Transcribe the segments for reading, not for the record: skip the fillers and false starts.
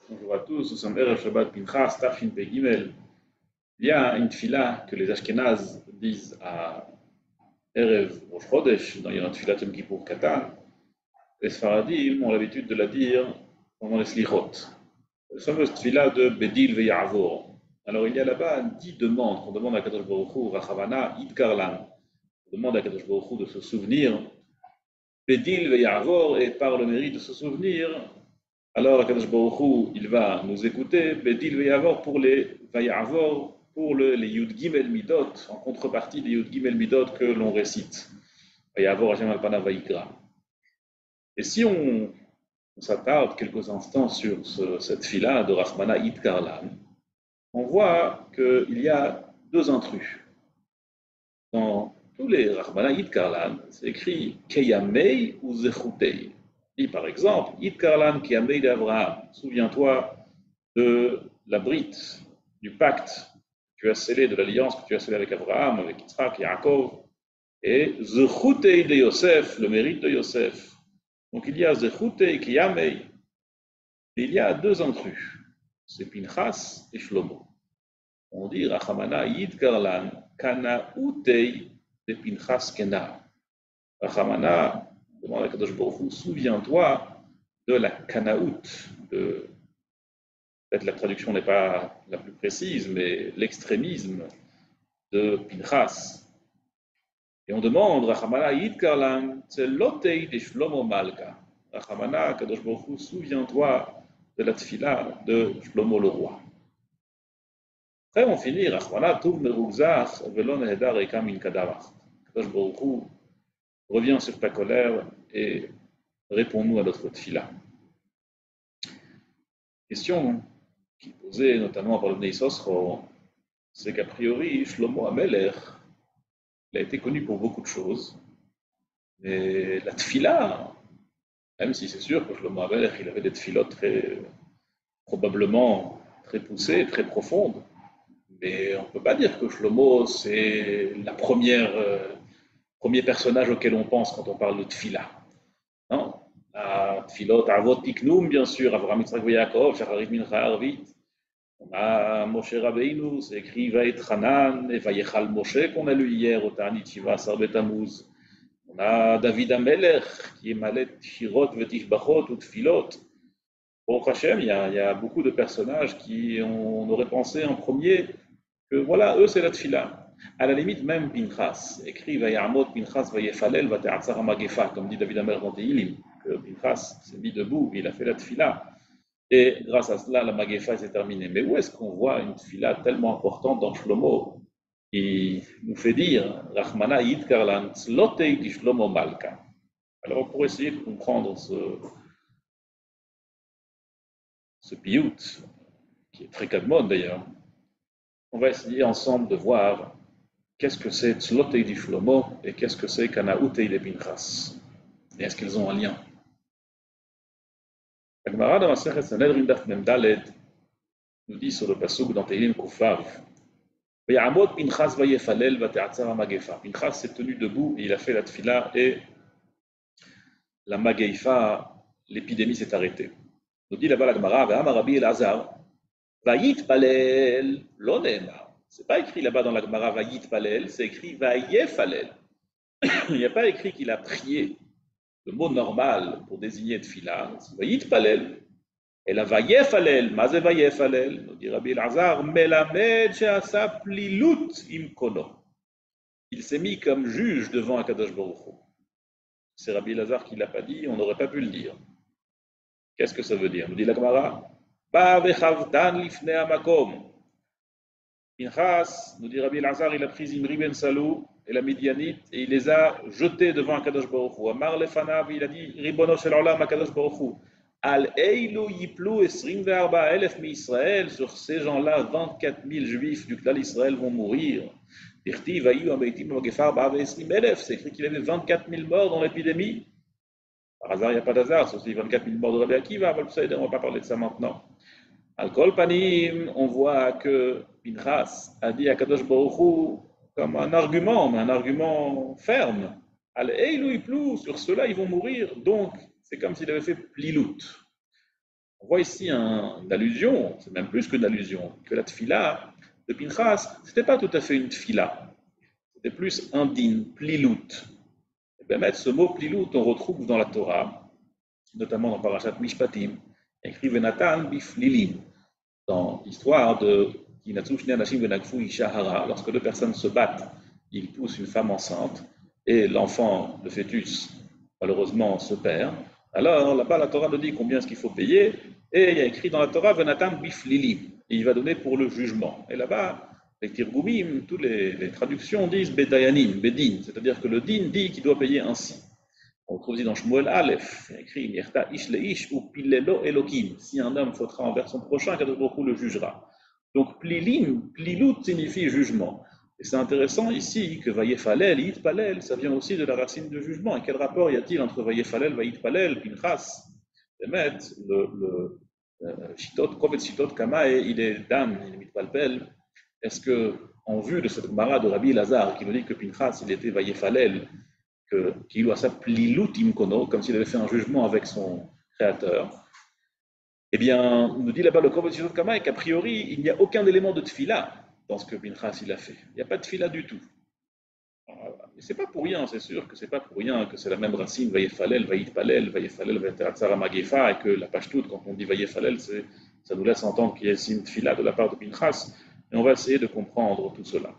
Bonjour à tous, nous sommes Erev Shabbat Pinchas, Tafshin Pei Gimel. Il y a une tfila que les Ashkénazes disent à Erev Rosh Chodesh, dans Yom Tfilat Yom Kippour Katan. Les Sfaradim ont l'habitude de la dire pendant les Slichot. La fameuse tfila de Bedil Ve'Ya'avor. Alors il y a là-bas 10 demandes qu'on demande à Kadosh Baruch Hu, Rachavana, Idkarlan. On demande à Kadosh Baruch Hu de se souvenir. Bedil Ve'Ya'avor, et par le mérite de se souvenir, alors, Akadosh Baruch Hu, il va nous écouter, Bedil Vayavor pour les Vayavor, pour les Yud Gimel Midot, en contrepartie des Yud Gimel Midot que l'on récite. Vayavor Hashem Alpana Vayikra. Et si on s'attarde quelques instants sur cette fila de Rahmana Id Karlan, on voit qu'il y a deux intrus. Dans tous les Rahmana Id Karlan, c'est écrit Keyamei ou Zechutei. Et par exemple, Id Karlan Keyamei d'Abraham, souviens-toi de la brite, du pacte que tu as scellé, de l'alliance que tu as scellée avec Abraham, avec Yitzhak, Yaakov, et Zechutei de Yosef, le mérite de Yosef. Donc il y a Zechutei Kiyamei, et il y a deux intrus, c'est Pinchas et Shlomo. On dit Rachamana Yid Karlan Kana Utei de Pinchas Kena. Rachamana demande à Kadosh Baruch Hu, souviens-toi de la Kanaout, de peut-être la traduction n'est pas la plus précise, mais l'extrémisme de Pinchas. Et on demande, Rachamana Yid Karlan, Tzelotei de Shlomo Malka. Rachamana, Kadosh Baruch Hu, souviens-toi de la tfila de Shlomo le roi. Après, on finit, Rachamana, Tuv Merugzach, Velon Hedar Eka Min Kadavach. Kadosh Baruch Hu, reviens sur ta colère et réponds-nous à notre tfila. Question qui est posée notamment par le Bnei Sosro, c'est qu'a priori, Shlomo Amelech, il a été connu pour beaucoup de choses, mais la tfila, même si c'est sûr que Shlomo Amelech, il avait des tfilotes très, probablement très poussées, très profondes, mais on ne peut pas dire que Shlomo, c'est la premier personnage auquel on pense quand on parle de tfila. Non, la tfilot Avot Tiknum, bien sûr, Avraham, Yitzhak, Yaakov, Shacharit, Mincha, Arvit. On a Moshe Rabbeinu, c'est écrit Vaet Hanan et Vayechal Moshe qu'on a lu hier au Ta'anit Shiva Sarbet Tammuz. On a David Amelech qui est Malet Shirot Vetishbachot ou Tfilot. Pour Hachem, il y a beaucoup de personnages qui on aurait pensé en premier que voilà, eux c'est la Tfila. À la limite, même Pinchas, écrit Vayamot Pinchas Vayefalel Vateatzar Magefa, comme dit David Amelech dans Tehilim, que Pinchas s'est mis debout, il a fait la Tfila. Et grâce à cela, la Magefa s'est terminée. Mais où est-ce qu'on voit une tfila tellement importante dans Shlomo qui nous fait dire Rachmana Yid Karlan Tzlotei di Shlomo Malka. Alors pour essayer de comprendre ce piyut, qui est très kadmon d'ailleurs, on va essayer ensemble de voir qu'est-ce que c'est Tzlotei di Shlomo et qu'est-ce que c'est Kana Utei de Pinchas. Et est-ce qu'ils ont un lien? La Gemara dans la Masechet Sanhedrin Daf Mem Daled nous dit sur le pasuk dans Tehilim Kufav, Pinchas s'est tenu debout et il a fait la tfila et la Mageifa, l'épidémie s'est arrêtée. Nous dit là-bas la Gemara, Ve'amar Rabbi Elazar, Vayitpalel, lo ne'emar. C'est pas écrit là-bas dans la Gemara Vayitpalel, c'est écrit Vayefalel. Il n'y a pas écrit qu'il a prié. Le mot normal pour désigner tfila, c'est Vayitpalel. Et la Vayefalel, Mazé Vayefalel, nous dit Rabbi Elazar, Melamed she'asa plilut imkono. Il s'est mis comme juge devant Akadosh Baruch Hu. C'est Rabbi Elazar qui ne l'a pas dit, on n'aurait pas pu le dire. Qu'est-ce que ça veut dire? Nous dit la Gemara, Ba vechavtan lifnei hamakom. Pinchas, nous dit Rabbi Elazar, il a pris Imri ben Salou et la Midianite et il les a jetés devant Akadosh Baruch Hu. Amar lefanav, il a dit, Ribono shel olam Akadosh Baruch Hu. Al eilu yiplu 24,000 mi-Israël, sur ces gens-là, 24 000 juifs du clan d'Israël vont mourir. C'est écrit qu'il y avait 24 000 morts dans l'épidémie. Par hasard, il n'y a pas d'hasard, c'est aussi 24 000 morts de Rabbi Akiva, on ne va pas parler de ça maintenant. Al-Kol Panim, on voit que Pinchas a dit à Kadosh Baruch Hu comme un argument, mais un argument ferme. Al-Eilu Iplou, sur ceux-là, ils vont mourir, donc c'est comme s'il avait fait plilout. On voit ici une allusion, c'est même plus qu'une allusion, que la tfila de Pinchas, ce n'était pas tout à fait une tfila, c'était plus un din, plilout. Et bien, ce mot plilout, on retrouve dans la Torah, notamment dans Parashat Mishpatim, écrit Venatan biflilim, dans l'histoire de lorsque deux personnes se battent, ils poussent une femme enceinte et l'enfant, le fœtus, malheureusement se perd. Alors là-bas, la Torah nous dit combien est-ce qu'il faut payer et il y a écrit dans la Torah Venatan biflilim, et il va donner pour le jugement. Et là-bas, les tirgoumim, toutes les traductions disent bedayanim, bedin, c'est-à-dire que le din dit qu'il doit payer ainsi. On trouve aussi dans Shmuel Aleph, il y a écrit Mirta ish leish ou pilelo elokim. Si un homme faudra envers son prochain, Kadosh Baruch Hu le jugera. Donc plilim, plilut signifie jugement. Et c'est intéressant ici que vayefalel, yitpalel, ça vient aussi de la racine de jugement. Et quel rapport y a-t-il entre vayefalel, vayitpalel, Pinchas, Emet, le shitot, kovet shitot kamae, il est dam, il est mitpalpel. Est-ce que, en vue de cette Gemara de Rabbi Lazare qui nous dit que Pinchas, il était vayefalel, qu'il doit s'appeler l'outim kono, comme s'il avait fait un jugement avec son créateur, eh bien, nous dit là-bas le Kovet Shidot Kama qu'a priori, il n'y a aucun élément de tfila dans ce que Pinchas il a fait. Il n'y a pas de tfila du tout. Et c'est pas pour rien, c'est sûr que c'est pas pour rien que c'est la même racine, Vayefalel, Vayitpalel, Vayefalel, Vayeteratzara Magefa, et que la Pashtout, quand on dit Vayefalel, ça nous laisse entendre qu'il y a une tfila de la part de Pinchas, et on va essayer de comprendre tout cela.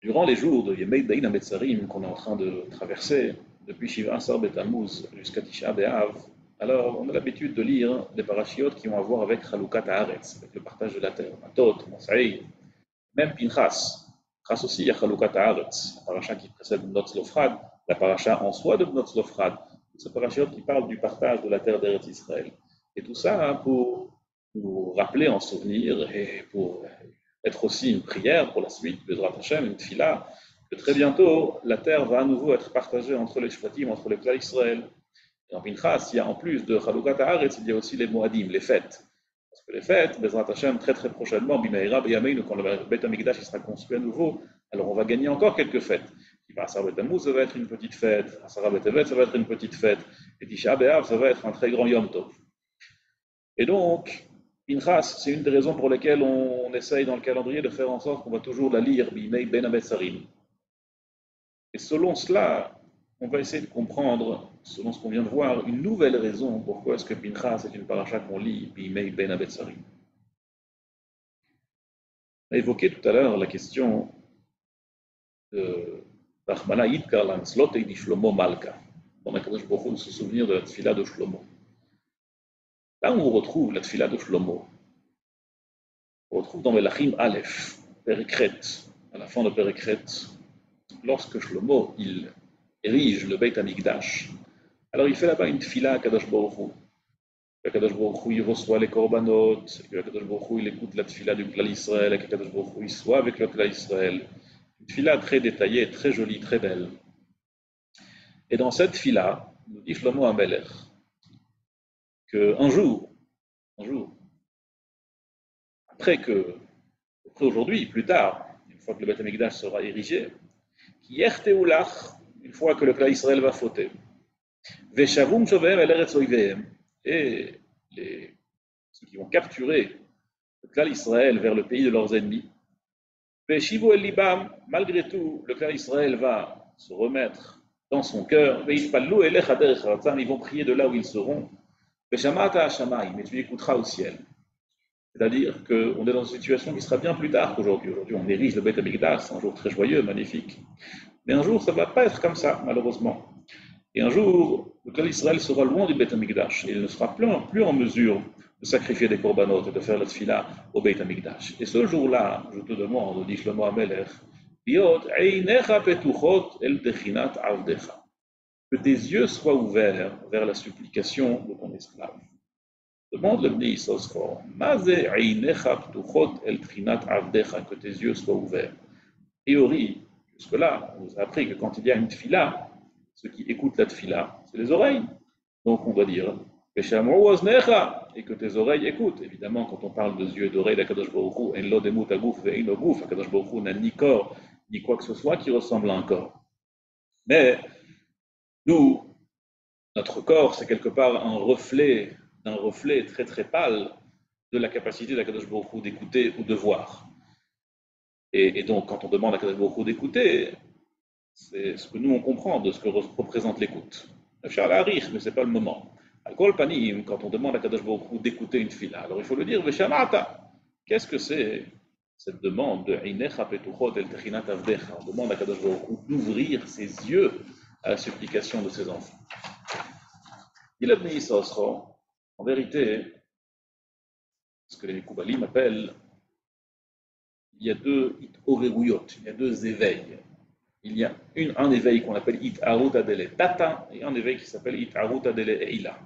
Durant les jours de Yemei Dain HaMetzarim qu'on est en train de traverser, depuis Shiva Asar Betamuz jusqu'à Tisha B'Av, alors on a l'habitude de lire des parachiotes qui ont à voir avec Chalukat Haaretz, avec le partage de la terre, Matot, Mosaï, même Pinchas. Grâce aussi à Chalukat Haaretz, la paracha qui précède Notzlofrad, la paracha en soi de Notzlofrad, ce parachiote qui parle du partage de la terre d'Eretz Israël. Et tout ça pour nous rappeler en souvenir et pour être aussi une prière pour la suite, Bezrat Hashem, une tfila, que très bientôt, la terre va à nouveau être partagée entre les Shvatim, entre les Klal Israël. Et en Pinchas, il y a en plus de Chalukat Haaretz, il y a aussi les Moadim, les fêtes. Parce que les fêtes, Bezrat Hashem, très très prochainement, Bimeira, Beyameinu, quand le Beit HaMikdash sera construit à nouveau, alors on va gagner encore quelques fêtes. Asar Betamuz, ça va être une petite fête, Asara Betevet, ça va être une petite fête, et Tisha B'Av, ça va être un très grand Yom Tov. Et donc, Pinchas, c'est une des raisons pour lesquelles on essaye dans le calendrier de faire en sorte qu'on va toujours la lire, Bimei Ben Abetsarim. Et selon cela, on va essayer de comprendre, selon ce qu'on vient de voir, une nouvelle raison pourquoi est-ce que Pinchas est une paracha qu'on lit, Bimei Ben Abetsarim. On a évoqué tout à l'heure la question de Rachmana Yitkar Lanslotei di Shlomo Malka. On a beaucoup de se souvenir de la tfila de Shlomo. Là où on retrouve la tfila de Shlomo, on retrouve dans Melachim Aleph, Perikret, à la fin de Perikret, lorsque Shlomo il érige le Beit HaMikdash, alors il fait là-bas une tfila à Kadosh Baruch Hu. Kadosh Baruch Hu il reçoit les korbanot, Kadosh Baruch Hu il écoute la tfila du Klal Israël, et Kadosh Baruch Hu il soit avec le Klal Israël. Une tfila très détaillée, très jolie, très belle. Et dans cette tfila, nous dit Shlomo HaMelech qu'un jour, après aujourd'hui, plus tard, une fois que le Beit HaMikdash sera érigé, une fois que le Klal Israël va fauter, et ceux qui vont capturer le Klal Israël vers le pays de leurs ennemis, malgré tout, le Klal Israël va se remettre dans son cœur, ils vont prier de là où ils seront, mais tu écouteras au ciel. C'est-à-dire qu'on est dans une situation qui sera bien plus tard qu'aujourd'hui. Aujourd'hui, on érige le Beit HaMikdash, c'est un jour très joyeux, magnifique. Mais un jour, ça ne va pas être comme ça, malheureusement. Et un jour, le Klal Israël sera loin du Beit HaMikdash et il ne sera plus en mesure de sacrifier des korbanot et de faire la tfila au Beit HaMikdash. Et ce jour-là, je te demande, dit Shlomo HaMelech, que tes yeux soient ouverts vers la supplication de ton esclave. Demande le Bnei Yisosfor, que tes yeux soient ouverts. A priori, jusque-là, on nous a appris que quand il y a une tfila, ceux qui écoutent la tfila, c'est les oreilles. Donc on doit dire, et que tes oreilles écoutent. Évidemment, quand on parle de yeux et d'oreilles d'Akadosh Baruch Hu, Akadosh Baruch Hu n'a ni corps, ni quoi que ce soit qui ressemble à un corps. Mais nous, Notre corps, c'est quelque part un reflet d'un reflet très très pâle de la capacité d'Akadosh Baruch Hu d'écouter ou de voir. Et donc, quand on demande à Akadosh Baruch Hu d'écouter, c'est ce que nous on comprend de ce que représente l'écoute. Charles Harich, mais ce n'est pas le moment. Al-Kol Panim, quand on demande à Akadosh Baruch Hu d'écouter une fila, alors il faut le dire, Veshamata. Qu'est-ce que c'est cette demande de Einecha Petuchot El Techinat Avdecha? On demande à Akadosh Baruch Hu d'ouvrir ses yeux à la supplication de ses enfants. Il a venu en vérité, ce que les Mekoubalim appellent, il y a deux oreruyot, il y a deux éveils. Il y a un éveil qu'on appelle It'arut Adele Tata et un éveil qui s'appelle It'arut Adele Eila.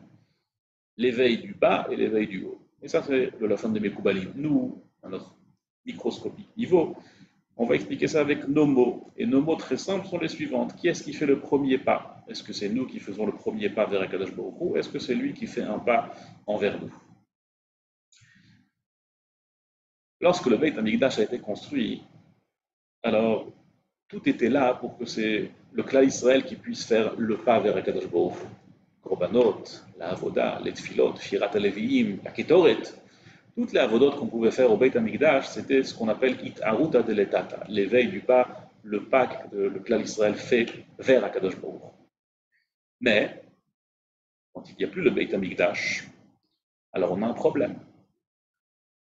L'éveil du bas et l'éveil du haut. Et ça, c'est le lafan de Mekoubalim. Nous, à notre microscopique niveau, on va expliquer ça avec nos mots. Et nos mots très simples sont les suivantes. Qui est-ce qui fait le premier pas? Est-ce que c'est nous qui faisons le premier pas vers Akadosh Baruch Hu? Est-ce que c'est lui qui fait un pas envers nous? Lorsque le Beit HaMikdash a été construit, alors tout était là pour que c'est le Klal Israël qui puisse faire le pas vers Akadosh Baruch Hu. Korbanot, la Avoda, les Tfilot, Shirat HaLeviim, la Ketoret. Toutes les Avodot qu'on pouvait faire au Beit HaMikdash, c'était ce qu'on appelle It'arut Adele Tata, l'éveil du pas, le pas que le Klal Israël fait vers Akadosh Baruch Hu. Mais, quand il n'y a plus le Beit HaMikdash, alors on a un problème.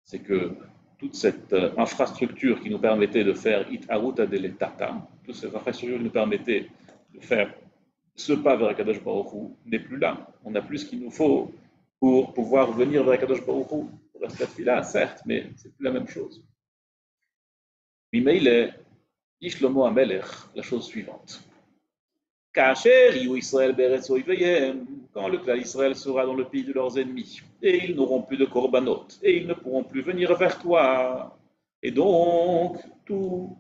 C'est que toute cette infrastructure qui nous permettait de faire It'arut Adele Tata, toute cette infrastructure qui nous permettait de faire ce pas vers Akadosh Baruch Hu n'est plus là. On n'a plus ce qu'il nous faut pour pouvoir venir vers Akadosh Baruch Hu. Pour la fila, certes, mais c'est plus la même chose. Mimeile, dit Shlomo HaMelech la chose suivante. Kacher yu Israël beretz oiveyem, quand le clan Israël sera dans le pays de leurs ennemis, et ils n'auront plus de korbanot, et ils ne pourront plus venir vers toi. Et donc, toute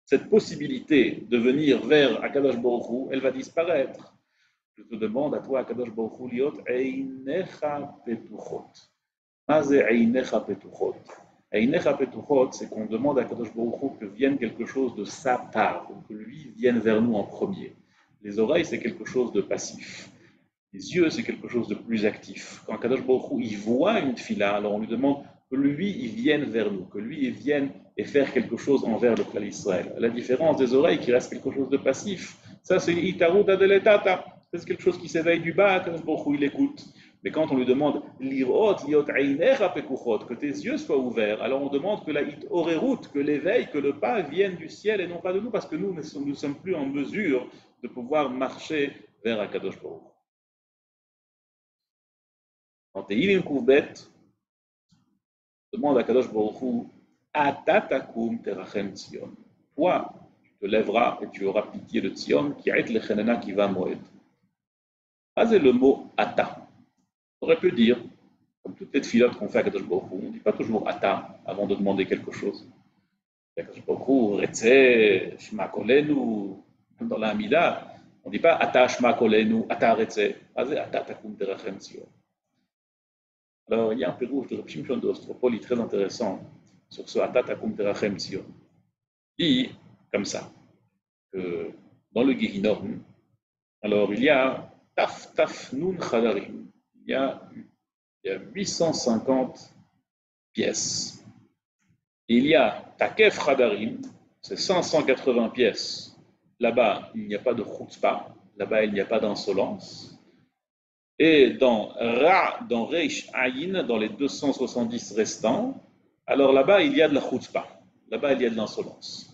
cette possibilité de venir vers Akadosh Baruch Hu, elle va disparaître. Je te demande à toi, Akadosh Baruch Hu, liot einecha petuchot. Maze einecha petuchot. Einecha petuchot, c'est qu'on demande à Akadosh Baruch Hu que vienne quelque chose de sa part, que lui vienne vers nous en premier. Les oreilles, c'est quelque chose de passif. Les yeux, c'est quelque chose de plus actif. Quand Akadosh Baruch Hu, il voit une fila, alors on lui demande que lui, il vienne vers nous, que lui, il vienne et faire quelque chose envers le Klal Israël. La différence des oreilles qui reste quelque chose de passif, ça c'est It'arut Adele Tata. C'est quelque chose qui s'éveille du bas, Akadosh Baruch Hu, il écoute. Mais quand on lui demande Lirot, liot einecha pekuchot, que tes yeux soient ouverts, alors on demande que la It'orerut, que l'éveil, que le pas vienne du ciel et non pas de nous, parce que nous ne sommes plus en mesure de pouvoir marcher vers Akadosh Baruch Hu. En Tehillim Kouvbet, demande à Kadosh Baruch Hu, Atatakum terachem Tzion. Toi, tu te lèveras et tu auras pitié de Tzion, qui est le Chenena qui va moed. C'est le mot Ata. On aurait pu dire, comme toutes les filotes qu'on fait à Kadosh Baruch Hu, on ne dit pas toujours Ata avant de demander quelque chose. Kadosh Baruch Hu, Retze, Shma Kolenu, dans la Hamida, on ne dit pas Ata Shma Kolenu, Ata Retze. C'est Atatakum terachem Tzion. Alors, il y a un pérouge de Reb Shimshon de Ostropoli très intéressant sur ce Atatakum terachem Tzion. Il dit comme ça, que dans le Gehinom, alors il y a Taf Taf Nun Chadarim, il y a 850 pièces. Et il y a Takef Chadarim, c'est 580 pièces. Là-bas, il n'y a pas de chutzpah, là-bas, il n'y a pas d'insolence. Et dans Reish Ayin, dans les 270 restants, alors là-bas, il y a de la chutzpah. Là-bas, il y a de l'insolence.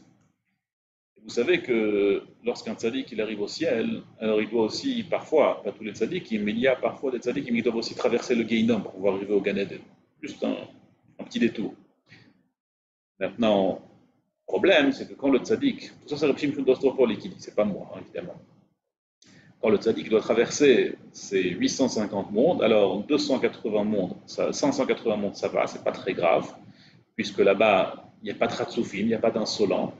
Vous savez que lorsqu'un tzaddik il arrive au ciel, alors il doit aussi, parfois, pas tous les tzaddikim, mais il y a parfois des tzaddikim qui doivent aussi traverser le Gehinom pour pouvoir arriver au Gan Eden. Juste un petit détour. Maintenant, le problème, c'est que quand le tzaddik, tout ça c'est Reb Shimshon d'Ostropoli qui dit, c'est pas moi, hein, évidemment. Quand le tzaddik doit traverser ces 850 mondes, alors 280 mondes, 580 mondes, ça va, c'est pas très grave, puisque là-bas, il n'y a pas de Hatsoufim, il n'y a pas d'insolent.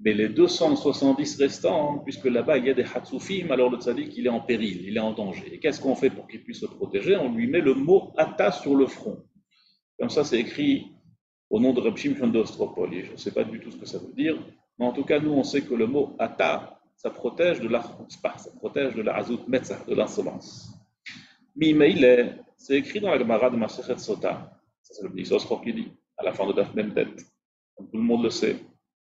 Mais les 270 restants, puisque là-bas il y a des Hatsoufim, alors le tzaddik il est en péril, il est en danger. Et qu'est-ce qu'on fait pour qu'il puisse se protéger? On lui met le mot Ata sur le front. Comme ça, c'est écrit au nom de Reb Shimshon d'Ostropoli. Je ne sais pas du tout ce que ça veut dire, mais en tout cas, nous on sait que le mot Ata, ça protège de la chutzpah, ça protège de la azut metzah, de l'insolence. Mimeile, c'est écrit dans la Gemara de Masechet Sota. Ça, c'est le petit Sosro qui dit, à la fin de Daf Memtet. Comme tout le monde le sait.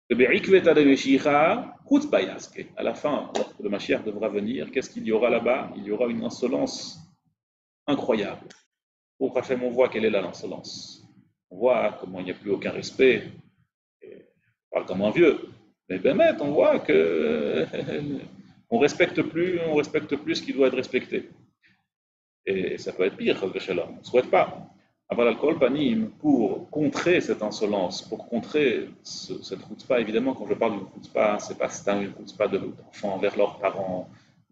Que Be'ikveta de Meshicha, Chutzpah Yaske. À la fin, lorsque le Mashiach devra venir, qu'est-ce qu'il y aura là-bas? Il y aura une insolence incroyable. Pour Hachem, on voit quelle est l'insolence. On voit comment il n'y a plus aucun respect. Et on parle comme un vieux. Mais Bémet, on voit que on respecte plus ce qui doit être respecté. Et ça peut être pire, on ne souhaite pas. Avoir l'alcool panim pour contrer cette insolence, pour contrer cette chutzpah. Évidemment, quand je parle d'une chutzpah, c'est pas une chutzpah d'enfants envers leurs parents,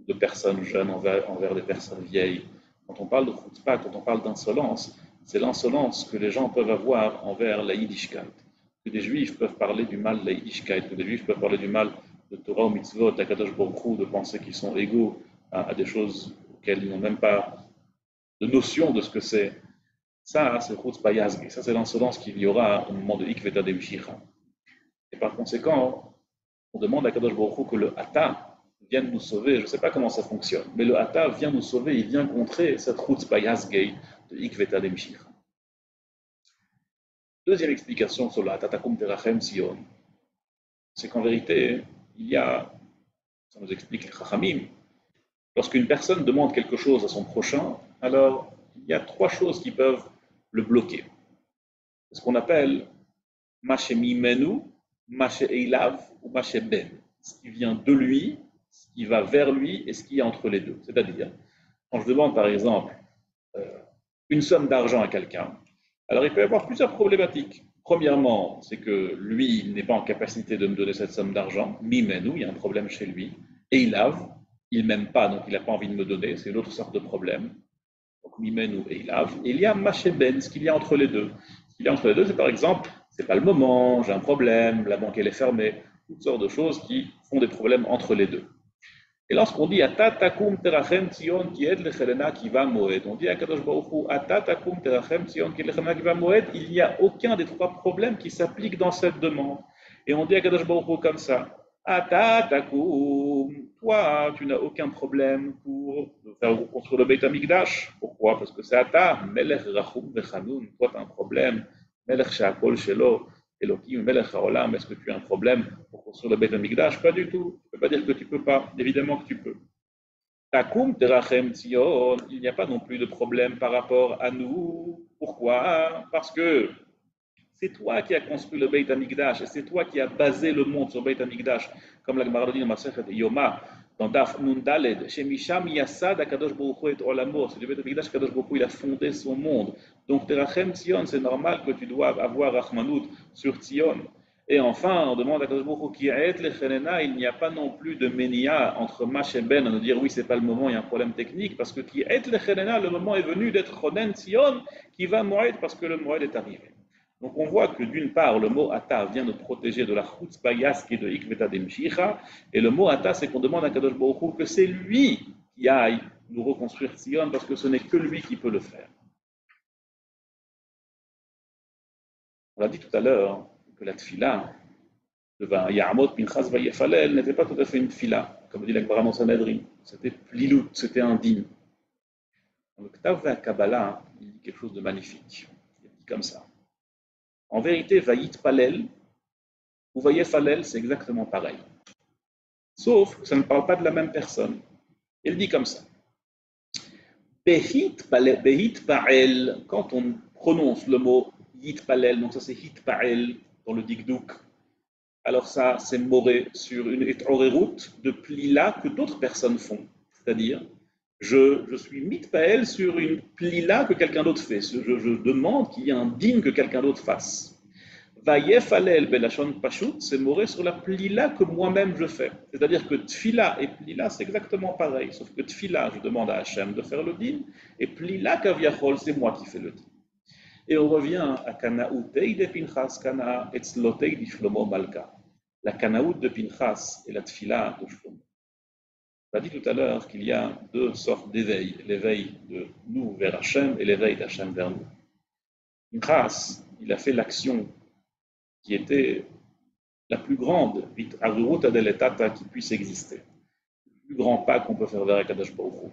de personnes jeunes envers des personnes vieilles. Quand on parle de chutzpah, quand on parle d'insolence, c'est l'insolence que les gens peuvent avoir envers la Yiddishkeit. Que des juifs peuvent parler du mal de la Yiddishkeit, que des juifs peuvent parler du mal de Torah ou mitzvot, d'Akadosh Baruch Hu, de penser qu'ils sont égaux à des choses auxquelles ils n'ont même pas de notion de ce que c'est. Ça, c'est Chutzpah Yazgi. Ça, c'est l'insolence qu'il y aura au moment de Ikveta de Mishira. Et par conséquent, on demande à Kadosh Baruch Hu que le Hata vienne nous sauver. Je ne sais pas comment ça fonctionne, mais le Hata vient nous sauver, il vient contrer cette Chutzpah Yazgi de Ikveta de Mishira. Deuxième explication sur le Hata Takum Terachem Sion, c'est qu'en vérité, il y a, ça nous explique les Chachamim, lorsqu'une personne demande quelque chose à son prochain, alors il y a trois choses qui peuvent le bloquer. C'est ce qu'on appelle Maché Mimenu, Maché Eilav ou Maché Ben. Ce qui vient de lui, ce qui va vers lui et ce qui est entre les deux. C'est-à-dire, quand je demande par exemple une somme d'argent à quelqu'un, alors il peut y avoir plusieurs problématiques. Premièrement, c'est que lui, il n'est pas en capacité de me donner cette somme d'argent. Mimenu, il y a un problème chez lui. Eilav, il ne m'aime pas, donc il n'a pas envie de me donner. C'est une autre sorte de problème. Donc Mimenu et Eilav. Et il y a Maché Ben, ce qu'il y a entre les deux. Ce qu'il y a entre les deux, c'est par exemple, c'est pas le moment, j'ai un problème, la banque elle est fermée, toutes sortes de choses qui font des problèmes entre les deux. Et lorsqu'on dit Ata takum terachem tzion ki ed lechelena ki va moed, on dit à Kadosh Baruch Hu Ata takum terachem tzion ki ed lechelena ki va moed, il n'y a aucun des trois problèmes qui s'appliquent dans cette demande. Et on dit à Kadosh Baruch Hu comme ça Ata takum, toi tu n'as aucun problème pour faire construire le Beit HaMikdash. Pourquoi? Parce que c'est Ata, Melech Rachum Vechanun, toi tu as un problème, Melech She'akol Shelo. Elohim, Melech HaOlam, est-ce que tu as un problème pour construire le Beit HaMikdash? Pas du tout. Tu ne peux pas dire que tu ne peux pas. Évidemment que tu peux. Takum terachem tzion, il n'y a pas non plus de problème par rapport à nous. Pourquoi? Parce que c'est toi qui as construit le Beit HaMikdash et c'est toi qui as basé le monde sur le Beit HaMikdash, comme la Gemara dit dans Masechet Yoma, dans Daf Nun Daled, chez Misham Yassad Akadosh Baruch Hu et Olamo, c'est le Beit HaMikdash Akadosh Baruch Hu, il a fondé son monde. Donc Terachem Tzion, c'est normal que tu dois avoir Rachmanout sur Tzion. Et enfin, on demande à Kadosh Baruch Hu qui est lechelena, il n'y a pas non plus de ménia entre Mash et Ben, à nous dire oui, c'est pas le moment, il y a un problème technique, parce que qui est lechelena, le moment est venu d'être Chonen Tzion, qui va Moed parce que le Moed est arrivé. Donc on voit que d'une part, le mot Ata vient nous protéger de la chutzpah yask et de Ikveta de Mshicha, et le mot Ata, c'est qu'on demande à Kadosh Baruch Hu que c'est lui qui aille nous reconstruire Tzion, parce que ce n'est que lui qui peut le faire. On l'a dit tout à l'heure que la tfila, le Ya'amot Pinchas Vayefalel, n'était pas tout à fait une tfila, comme dit la Gemara dans Sanhedrin. C'était plilout, c'était un dîme. Dans le Ktav Kabbalah, il dit quelque chose de magnifique. Il dit comme ça. En vérité, Vayit Palel ou Vayefalel, c'est exactement pareil. Sauf que ça ne parle pas de la même personne. Il dit comme ça. Behit Pael, quand on prononce le mot Yit Palel, donc ça c'est Hit Pael dans le Dikdouk, alors ça c'est moré sur une etrorerut de plila que d'autres personnes font. C'est-à-dire, je suis mitpael sur une plila que quelqu'un d'autre fait. Je demande qu'il y ait un dîme que quelqu'un d'autre fasse. Vayefalel belashon pashut, c'est moré sur la plila que moi-même je fais. C'est-à-dire que tfila et plila, c'est exactement pareil. Sauf que tfila, je demande à Hachem de faire le dîme, et plila kaviachol, c'est moi qui fais le dîme. Et on revient à Kanaoutei de Pinchas, Kana etzlotei di Shlomo Malka. La Kanaout de Pinchas et la Tfila de Shlomo. On a dit tout à l'heure qu'il y a deux sortes d'éveil, l'éveil de nous vers Hachem et l'éveil d'Hachem vers nous. Pinchas, il a fait l'action qui était la plus grande, qui puisse exister. Le plus grand pas qu'on peut faire vers Akadosh Baruch Hu.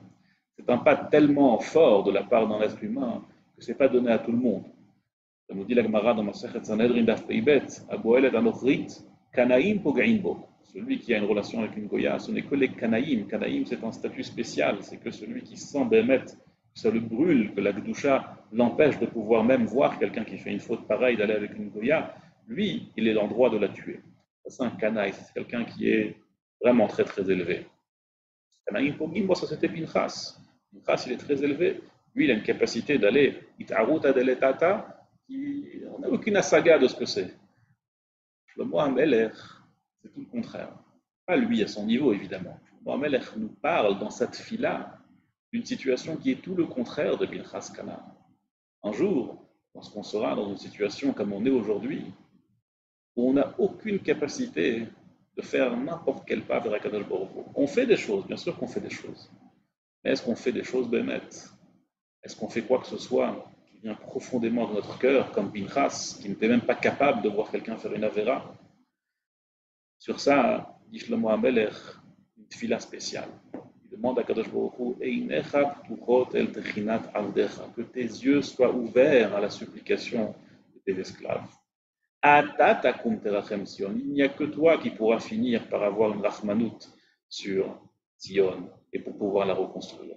c'est un pas tellement fort de la part d'un être humain que ce n'est pas donné à tout le monde. Ça nous dit la Gemara dans Masechet Sanhedrin Daf Peibet, Aboelet Anochrit, Kanaïm Poga'im Bo. Celui qui a une relation avec une Goya, ce n'est que les Kanaïm. Kanaïm, c'est un statut spécial, c'est que celui qui sent Bémet, que ça le brûle, que la Gdusha l'empêche de pouvoir même voir quelqu'un qui fait une faute pareille d'aller avec une Goya, lui, il est en droit de la tuer. Ça, c'est un Kanaï, c'est quelqu'un qui est vraiment très très élevé. Kanaïm Poga'im Bo, ça c'était Pinchas. Pinchas, il est très élevé. Lui, il a une capacité d'aller, Itaruta deletata, on n'a aucune saga de ce que c'est. Shlomo HaMelech, c'est tout le contraire. Pas lui à son niveau, évidemment. Shlomo HaMelech nous parle dans cette fila d'une situation qui est tout le contraire de Pinchas Kana. Un jour, lorsqu'on sera dans une situation comme on est aujourd'hui, où on n'a aucune capacité de faire n'importe quel pas vers Akadosh Baruch Hu. On fait des choses, bien sûr qu'on fait des choses. Mais est-ce qu'on fait des choses bémettes? Est-ce qu'on fait quoi que ce soit qui vient profondément de notre cœur, comme Pinchas, qui n'était même pas capable de voir quelqu'un faire une avéra? Sur ça, dit Shlomo HaMelech, une tfila spéciale. Il demande à Kadosh Baruch Hu, Einecha ptuchot el techinat avdecha, que tes yeux soient ouverts à la supplication de tes esclaves. Ata takum terachem Sion, il n'y a que toi qui pourras finir par avoir une rachmanout sur Sion et pour pouvoir la reconstruire.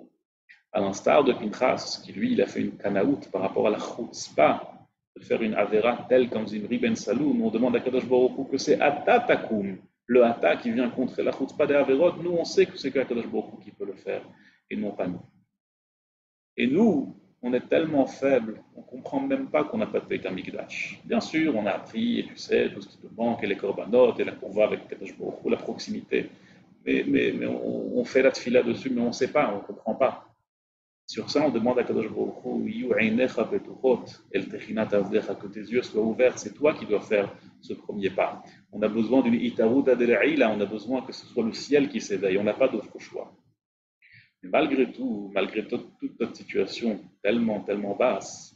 À l'instar de Pinchas, qui lui, il a fait une kanaout par rapport à la chutzpah, de faire une avera telle comme Zimri ben Saloum, on demande à Kadosh Baruch Hu que c'est Ata Takum, le Ata qui vient contre la chutzpah des averot. Nous, on sait que c'est que Kadosh Baruch Hu qui peut le faire, et non pas nous. Et nous, on est tellement faibles, on ne comprend même pas qu'on n'a pas de Beit HaMikdash. Bien sûr, on a appris, et tu sais, tout ce qui te manque, et les korbanot, et la conva avec Kadosh Baruch Hu, la proximité. Mais on fait la tfila dessus, mais on ne sait pas, on ne comprend pas. Sur ça, on demande à Kadosh Baruch Hu, que tes yeux soient ouverts, c'est toi qui dois faire ce premier pas. On a besoin d'une itaruda de on a besoin que ce soit le ciel qui s'éveille, on n'a pas d'autre choix. Mais malgré toute notre situation tellement basse,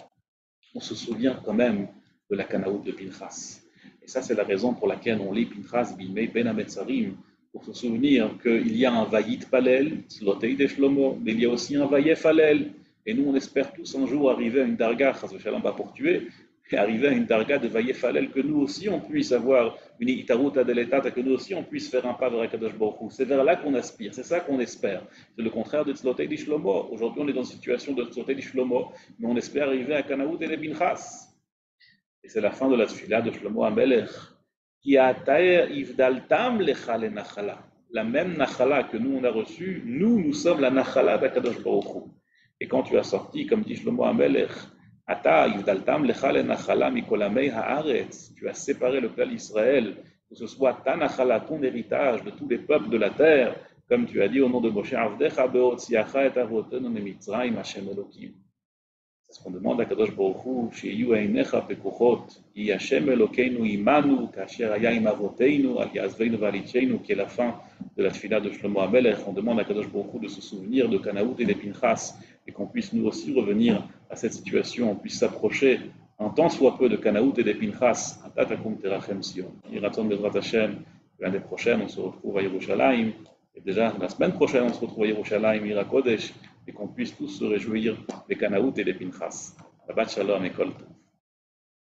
on se souvient quand même de la Kanaout de Pinchas. Et ça, c'est la raison pour laquelle on lit Pinchas Bimei Ben Ametzarim, pour se souvenir qu'il y a un Vayit Palel, Slotei de Shlomo, mais il y a aussi un Vayef Palel. Et nous, on espère tous un jour arriver à une darga, pas pour tuer, et arriver à une darga de Vayef Palel, que nous aussi on puisse avoir une Itaruta de l'État, que nous aussi on puisse faire un pas vers Akadosh Baruch Hu. C'est vers là qu'on aspire, c'est ça qu'on espère. C'est le contraire de Slotei de Shlomo. Aujourd'hui, on est dans une situation de Slotei de Shlomo, mais on espère arriver à Kanaout et les Pinchas. Et c'est la fin de la tfila de Shlomo HaMelech. La même nachala que nous on a reçue, nous sommes la nachala d'Akadosh Baruch Hu. Et quand tu as sorti, comme dit Shlomo HaMelech, Ata yivdaltam lecha le nachala mikolamei haaretz, tu as séparé le peuple d'Israël, que ce soit ta nachala, ton héritage de tous les peuples de la terre, comme tu as dit au nom de Moshe Avdecha beotziacha et avotenu memitzrayim Hashem Elokim. C'est ce qu'on demande à Kadosh Baruch Hu, Sheyu einecha pekuchot, Yi Hashem Elokeinu imanu, Kasher haya im avoteinu, al yazveinu v'alitcheinu, qui est la fin de la tfila de Shlomo HaMelech. On demande à Kadosh Baruch Hu de se souvenir de Kanaout et de Pinchas, et qu'on puisse nous aussi revenir à cette situation, on puisse s'approcher un tant soit peu de Kanaout et de Pinchas, Ata takum terachem Sion. Yiratzon Bezrat Hashem, l'année prochaine, on se retrouve à Yerushalayim, et déjà la semaine prochaine, on se retrouve à Yerushalayim, Ira Kodesh, et qu'on puisse tous se réjouir des Kanaout et des Pinchas. Shabbat Shalom et Kol Tov.